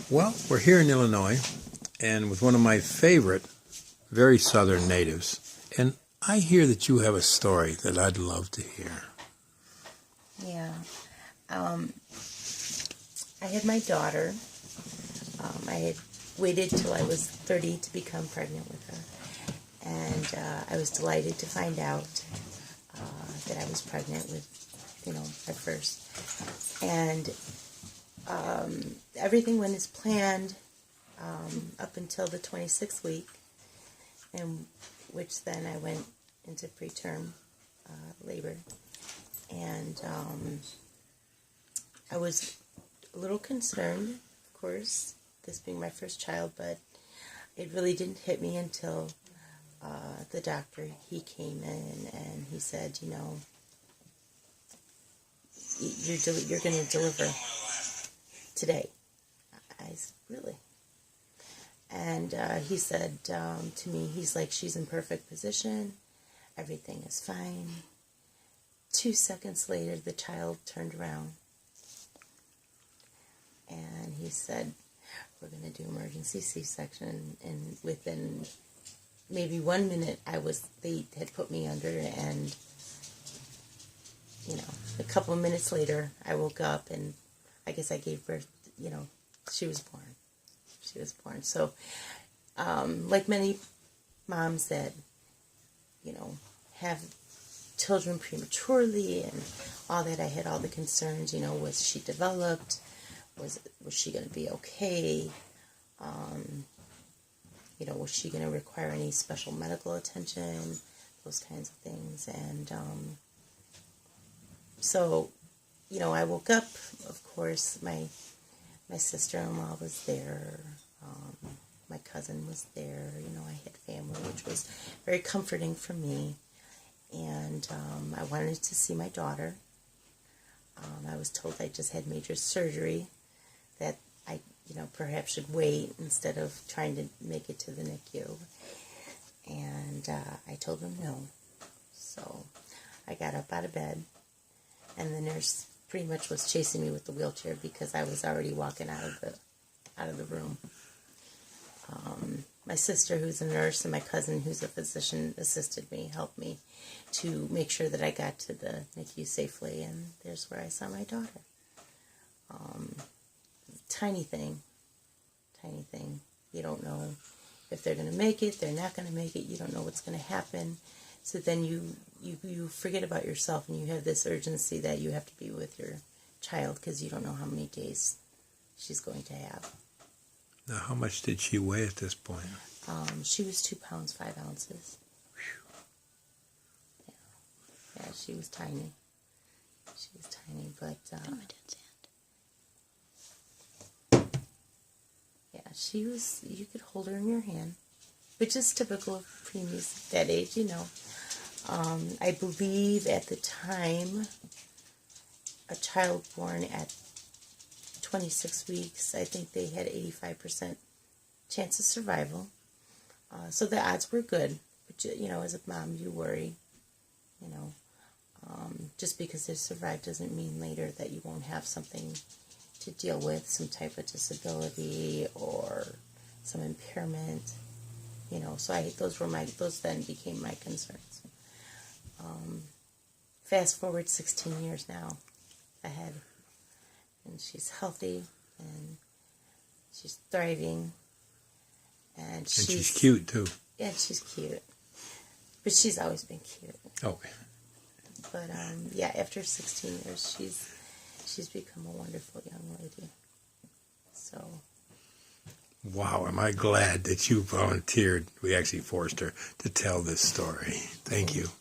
Well, we're here in Illinois, and with one of my favorite, very southern natives, and I hear that you have a story that I'd love to hear. Yeah. I had my daughter. I had waited till I was 30 to become pregnant with her, and I was delighted to find out that I was pregnant with, at first. And everything went as planned up until the 26th week, in which then I went into preterm labor. And I was a little concerned, of course, this being my first child, but it really didn't hit me until the doctor, he came in and he said, you're going to deliver today. I said, really? And he said to me, he's like, she's in perfect position. Everything is fine. 2 seconds later, the child turned around. And he said, we're going to do emergency C-section. And within maybe 1 minute, they had put me under, and, a couple of minutes later, I woke up, and I guess I gave birth, she was born. She was born. So, like many moms that, have children prematurely and all that, I had all the concerns, was she developed? Was she going to be okay? Was she going to require any special medical attention? Those kinds of things. And so, I woke up, of course, my sister-in-law was there, my cousin was there, I had family, which was very comforting for me. And I wanted to see my daughter. I was told I just had major surgery, that I, perhaps should wait instead of trying to make it to the NICU. And I told them no. So I got up out of bed, and the nurse pretty much was chasing me with the wheelchair because I was already walking out of the room. My sister, who's a nurse, and my cousin, who's a physician, assisted me, helped me to make sure that I got to the NICU safely, and there's where I saw my daughter. Tiny thing. You don't know if they're going to make it, they're not going to make it, you don't know what's going to happen. So then you forget about yourself, and you have this urgency that you have to be with your child because you don't know how many days she's going to have. Now, how much did she weigh at this point? She was 2 pounds, 5 ounces. Yeah, she was tiny. But yeah, she was. You could hold her in your hand, which is typical of preemies at that age, I believe at the time, a child born at 26 weeks, I think they had 85% chance of survival. So the odds were good. But, as a mom, you worry. Just because they survived doesn't mean later that you won't have something to deal with, some type of disability or some impairment. So those then became my concerns. Fast forward 16 years now ahead, and she's healthy, and she's thriving, and she's cute too. Yeah, she's cute, but she's always been cute. Okay. But after 16 years, she's become a wonderful young lady. So. Wow, am I glad that you volunteered. We actually forced her to tell this story. Thank you.